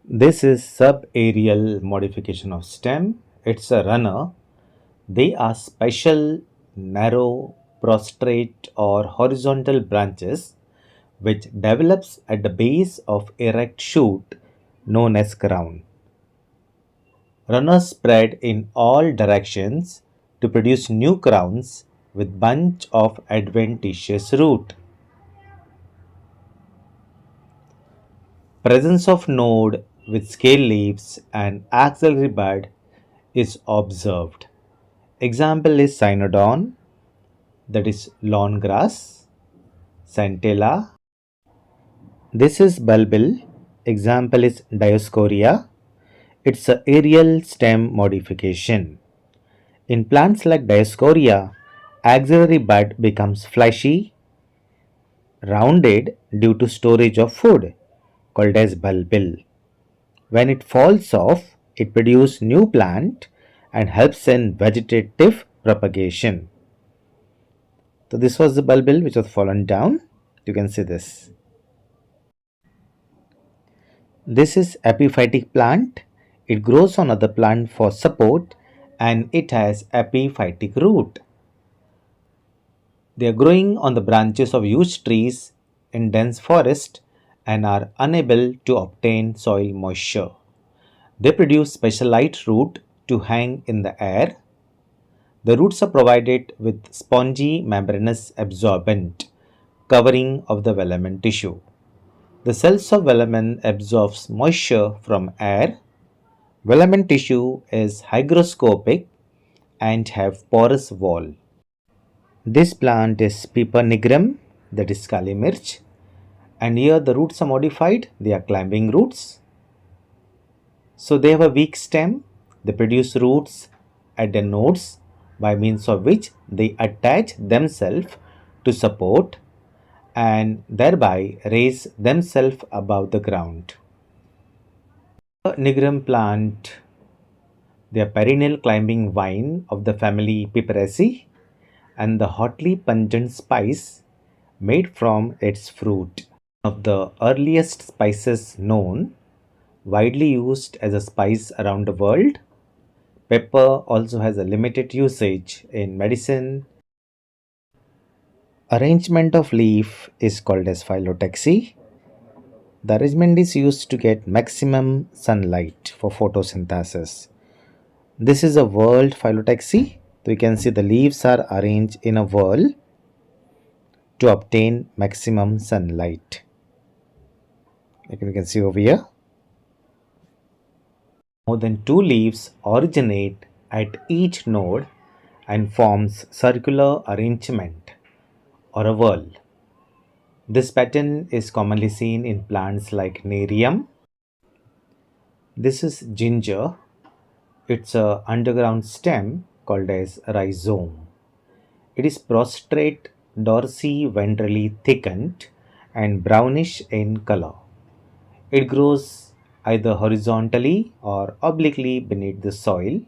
This is subaerial modification of stem. It's a runner. They are special, narrow, prostrate or horizontal branches which develops at the base of erect shoot known as crown. Runners spread in all directions to produce new crowns with bunch of adventitious root. Presence of node with scale leaves and axillary bud is observed. Example is cynodon, that is lawn grass, centella. This is bulbil. Example is Dioscorea. It's a aerial stem modification. In plants like Dioscorea, axillary bud becomes fleshy, rounded due to storage of food, called as bulbil. When it falls off, it produces new plant and helps in vegetative propagation. So this was the bulbil which was fallen down. You can see this. This is epiphytic plant. It grows on other plant for support and it has epiphytic root. They are growing on the branches of huge trees in dense forest and are unable to obtain soil moisture. They produce specialized root to hang in the air. The roots are provided with spongy membranous absorbent covering of the velamen tissue. The cells of velamen absorbs moisture from air. Velamen tissue is hygroscopic and have porous wall. This plant is Piper nigrum, that is Kali Mirch, and here the roots are modified, they are climbing roots. So they have a weak stem, they produce roots at the nodes by means of which they attach themselves to support and thereby raise themselves above the ground. The nigrum plant, they are perennial climbing vine of the family Piperaceae and the hotly pungent spice made from its fruit. One of the earliest spices known, widely used as a spice around the world. Pepper also has a limited usage in medicine. Arrangement of leaf is called as phyllotaxy. The arrangement is used to get maximum sunlight for photosynthesis. This is a whorled phyllotaxy. So you can see the leaves are arranged in a whorl to obtain maximum sunlight. Like you can see over here. More than two leaves originate at each node and forms circular arrangement or a whorl. This pattern is commonly seen in plants like Nerium. This is ginger. It's a underground stem called as rhizome. It is prostrate, dorsi-ventrally thickened and brownish in color. It grows either horizontally or obliquely beneath the soil.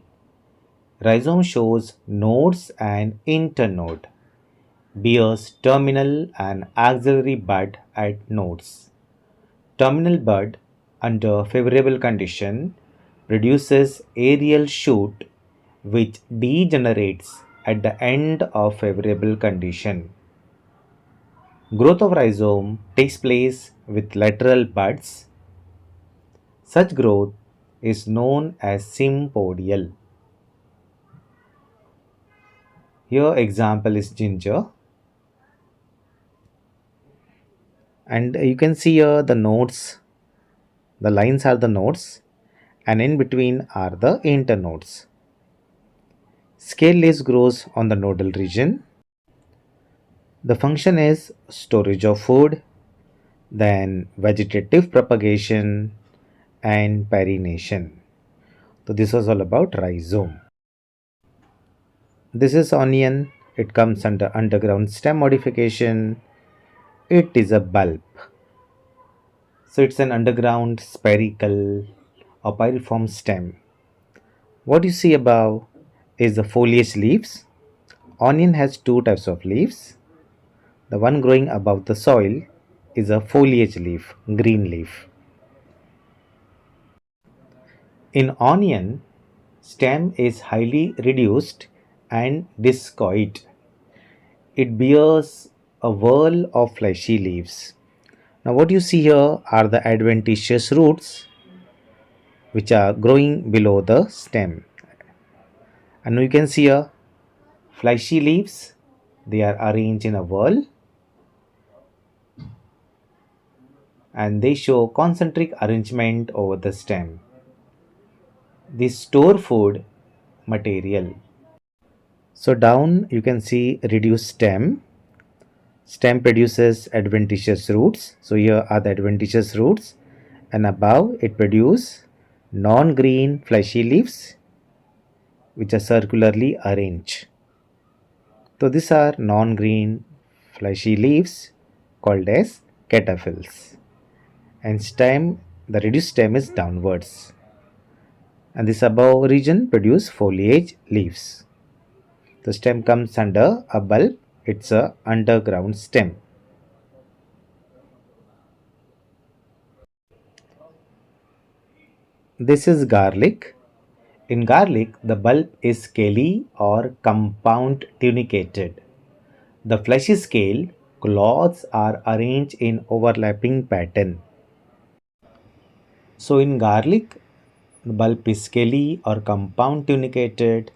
Rhizome shows nodes and internode. Bears terminal and axillary bud at nodes. Terminal bud, under favorable condition, produces aerial shoot which degenerates at the end of favorable condition. Growth of rhizome takes place with lateral buds. Such growth is known as sympodial. Here example is ginger. And you can see here the nodes, the lines are the nodes and in between are the internodes. Scale leaves grows on the nodal region. The function is storage of food, then vegetative propagation and perennation. So this was all about rhizome. This is onion. It comes under underground stem modification. It is a bulb. So it's an underground spherical or pyriform stem. What you see above is the foliage leaves. Onion has two types of leaves. The one growing above the soil is a foliage leaf, green leaf. In onion, stem is highly reduced and discoid. It bears a whorl of fleshy leaves. Now, what you see here are the adventitious roots which are growing below the stem. And now you can see here fleshy leaves, they are arranged in a whorl and they show concentric arrangement over the stem. They store food material. So down you can see reduced stem. Stem produces adventitious roots. So here are the adventitious roots, and above it produce non-green fleshy leaves which are circularly arranged. So these are non-green fleshy leaves called as cataphyls. And stem, the reduced stem is downwards. And this above region produce foliage leaves. The stem comes under a bulb. It's a underground stem. This is garlic. In garlic, the bulb is scaly or compound tunicated. The fleshy scale cloths are arranged in overlapping pattern. So in garlic, the bulb is scaly or compound tunicated.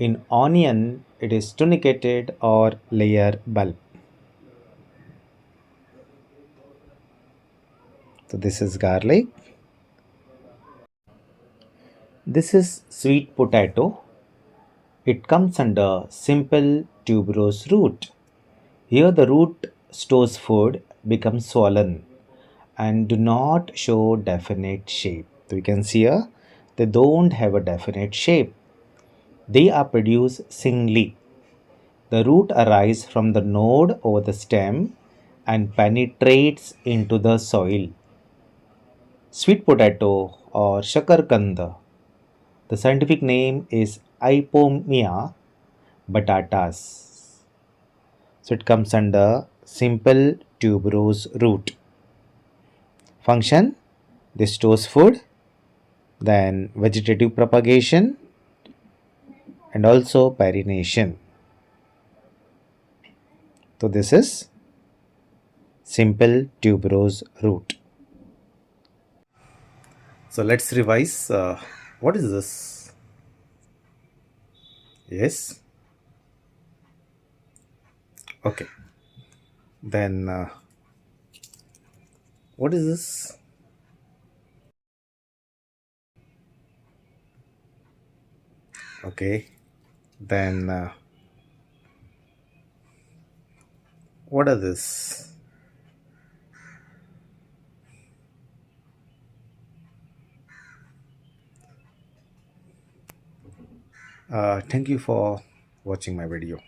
In onion, it is tunicated or layer bulb. So this is garlic. This is sweet potato. It comes under simple tuberose root. Here the root stores food, becomes swollen and do not show definite shape. So you can see here they don't have a definite shape. They are produced singly. The root arises from the node over the stem and penetrates into the soil. Sweet potato or shakarkanda. The scientific name is Ipomia batatas. So it comes under simple tuberose root. Function: this stores food, then vegetative propagation, and also pollination. So this is simple tuberose root. So let's revise. What is this? Yes. Okay. Then what is this? Okay. Then what are this? Thank you for watching my video.